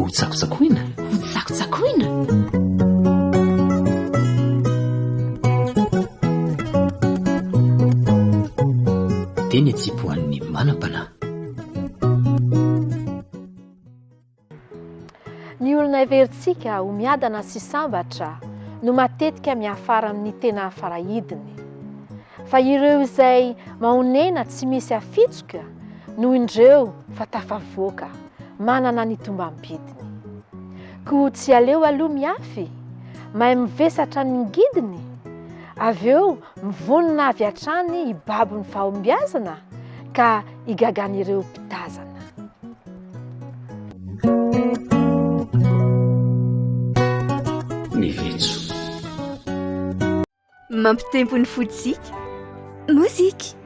ho tsakotsakoina Tsakotsakoina. teny atsipohan'ny manam-panahy. Ny olona everitsika ho miadana sy sambatra no matetika miafara amin'ny tena farahidiny. Fa ireo izay mahonena tsy misy afitsoka noho indreo fa tafavoaka manana ny tombam-bidiny. Koa tsy aleo aloha miafy, mahay mivesatra ny ngidiny, avy eo mivonona avy hatrany hibabo ny fahombiazana ka higagan'ireo mpitazana. Ny vetso Mampitempo ny fotsika, mozika.